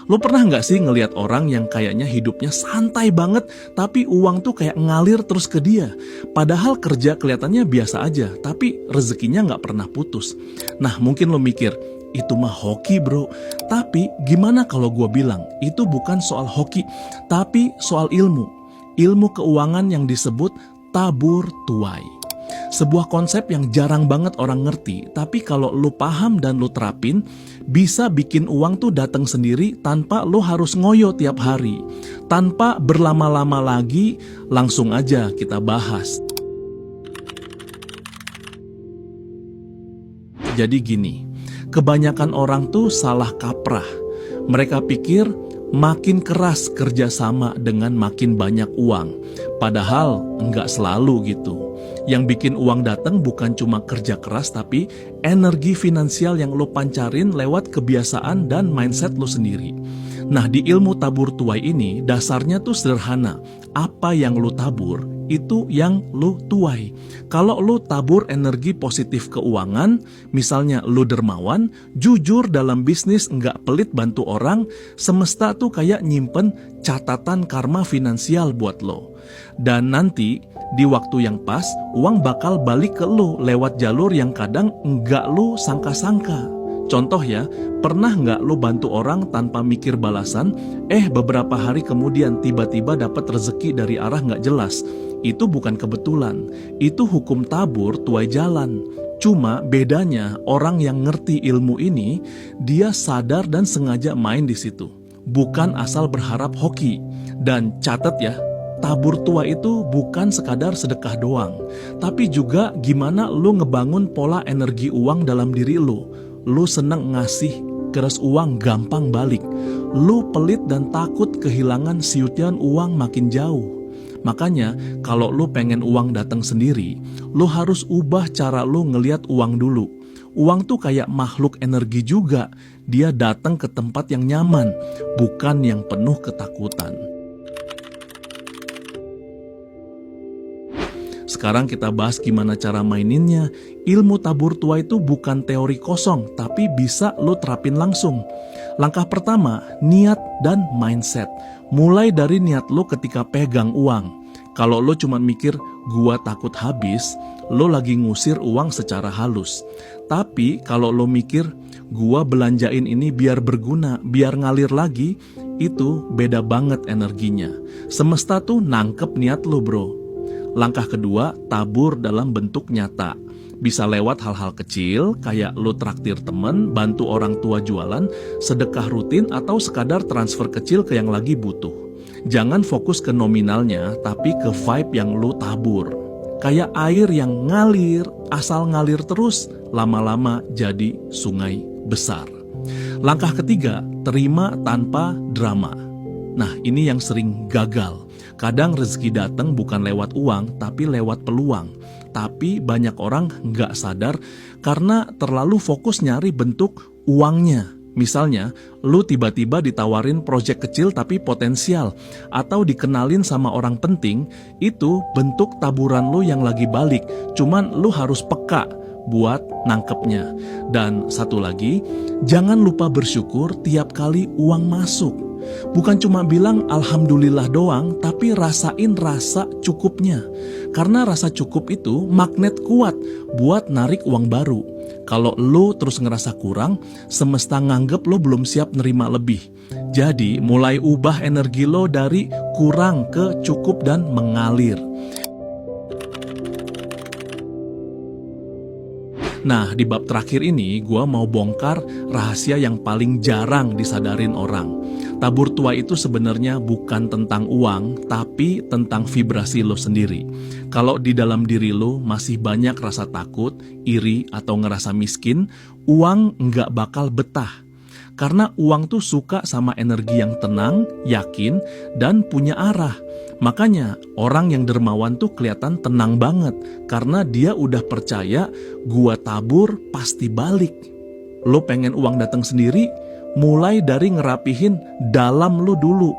Lo pernah nggak sih ngelihat orang yang kayaknya hidupnya santai banget, tapi uang tuh kayak ngalir terus ke dia? Padahal kerja kelihatannya biasa aja, tapi rezekinya nggak pernah putus. Nah, mungkin lo mikir, itu mah hoki bro. Tapi gimana kalau gue bilang, itu bukan soal hoki, tapi soal ilmu. Ilmu keuangan yang disebut tabur tuai. Sebuah konsep yang jarang banget orang ngerti, tapi kalau lu paham dan lu terapin, bisa bikin uang tuh datang sendiri tanpa lu harus ngoyo tiap hari. Tanpa berlama-lama lagi, langsung aja kita bahas. Jadi gini, kebanyakan orang tuh salah kaprah. Mereka pikir makin keras kerjasama dengan makin banyak uang. Padahal enggak selalu gitu. Yang bikin uang datang bukan cuma kerja keras, tapi energi finansial yang lo pancarin lewat kebiasaan dan mindset lo sendiri. Nah, di ilmu tabur tuai ini dasarnya tuh sederhana. Apa yang lo tabur, itu yang lo tuai. Kalau lo tabur energi positif keuangan, misalnya lo dermawan, jujur dalam bisnis, nggak pelit bantu orang, semesta tuh kayak nyimpen catatan karma finansial buat lo. Dan nanti di waktu yang pas, uang bakal balik ke lo lewat jalur yang kadang nggak lo sangka-sangka. Contoh ya, pernah nggak lo bantu orang tanpa mikir balasan, beberapa hari kemudian tiba-tiba dapat rezeki dari arah nggak jelas? Itu bukan kebetulan, itu hukum tabur tuai jalan. Cuma bedanya orang yang ngerti ilmu ini, dia sadar dan sengaja main di situ. Bukan asal berharap hoki. Dan catat ya, tabur tua itu bukan sekadar sedekah doang, tapi juga gimana lo ngebangun pola energi uang dalam diri lo. Lu seneng ngasih, keras uang gampang balik. Lu pelit dan takut kehilangan siutian uang makin jauh. Makanya kalau lu pengen uang datang sendiri, lu harus ubah cara lu ngeliat uang dulu. Uang tuh kayak makhluk energi juga. Dia datang ke tempat yang nyaman, bukan yang penuh ketakutan. Sekarang kita bahas gimana cara maininnya. Ilmu tabur tua itu bukan teori kosong, tapi bisa lo terapin langsung. Langkah pertama, niat dan mindset. Mulai dari niat lo ketika pegang uang. Kalau lo cuma mikir, gua takut habis, lo lagi ngusir uang secara halus. Tapi kalau lo mikir, gua belanjain ini biar berguna, biar ngalir lagi, itu beda banget energinya. Semesta tuh nangkep niat lo bro. Langkah kedua, tabur dalam bentuk nyata. Bisa lewat hal-hal kecil, kayak lo traktir temen, bantu orang tua jualan, sedekah rutin, atau sekadar transfer kecil ke yang lagi butuh. Jangan fokus ke nominalnya, tapi ke vibe yang lo tabur. Kayak air yang ngalir, asal ngalir terus, lama-lama jadi sungai besar. Langkah ketiga, terima tanpa drama. Nah, ini yang sering gagal. Kadang rezeki datang bukan lewat uang, tapi lewat peluang. Tapi banyak orang nggak sadar karena terlalu fokus nyari bentuk uangnya. Misalnya, lu tiba-tiba ditawarin proyek kecil tapi potensial, atau dikenalin sama orang penting, itu bentuk taburan lu yang lagi balik. Cuman lu harus peka buat nangkepnya. Dan satu lagi, jangan lupa bersyukur tiap kali uang masuk. Bukan cuma bilang alhamdulillah doang, tapi rasain rasa cukupnya. Karena rasa cukup itu magnet kuat buat narik uang baru. Kalau lo terus ngerasa kurang, semesta nganggep lo belum siap nerima lebih. Jadi mulai ubah energi lo dari kurang ke cukup dan mengalir. Nah, di bab terakhir ini, gue mau bongkar rahasia yang paling jarang disadarin orang. Tabur tua itu sebenarnya bukan tentang uang, tapi tentang vibrasi lo sendiri. Kalau di dalam diri lo masih banyak rasa takut, iri, atau ngerasa miskin, uang nggak bakal betah. Karena uang tuh suka sama energi yang tenang, yakin, dan punya arah. Makanya orang yang dermawan tuh kelihatan tenang banget karena dia udah percaya gua tabur pasti balik. Lo pengen uang datang sendiri? Mulai dari ngerapihin dalam lo dulu.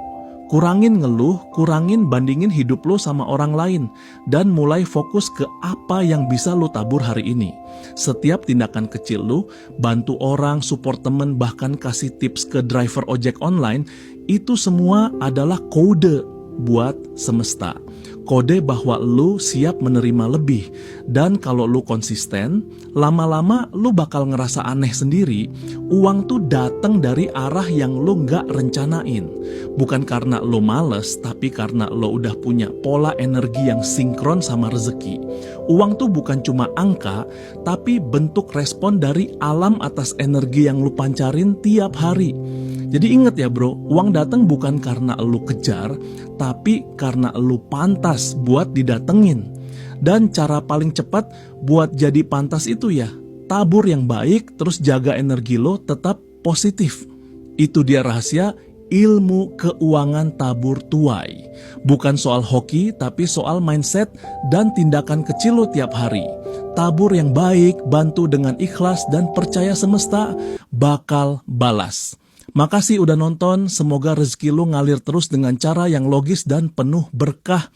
Kurangin ngeluh, kurangin bandingin hidup lo sama orang lain, dan mulai fokus ke apa yang bisa lo tabur hari ini. Setiap tindakan kecil lo, bantu orang, support temen, bahkan kasih tips ke driver ojek online, itu semua adalah kode buat semesta. Kode bahwa lu siap menerima lebih. Dan kalau lu konsisten, lama-lama lu bakal ngerasa aneh sendiri. Uang tuh datang dari arah yang lu nggak rencanain. Bukan karena lu males, tapi karena lu udah punya pola energi yang sinkron sama rezeki. Uang tuh bukan cuma angka, tapi bentuk respon dari alam atas energi yang lu pancarin tiap hari. Jadi inget ya bro, uang datang bukan karena lu kejar, tapi karena lu pantas buat didatengin. Dan cara paling cepat buat jadi pantas itu ya, tabur yang baik, terus jaga energi lo tetap positif. Itu dia rahasia ilmu keuangan tabur tuai. Bukan soal hoki, tapi soal mindset dan tindakan kecil lo tiap hari. Tabur yang baik, bantu dengan ikhlas, dan percaya semesta bakal balas. Makasih udah nonton, semoga rezeki lu ngalir terus dengan cara yang logis dan penuh berkah.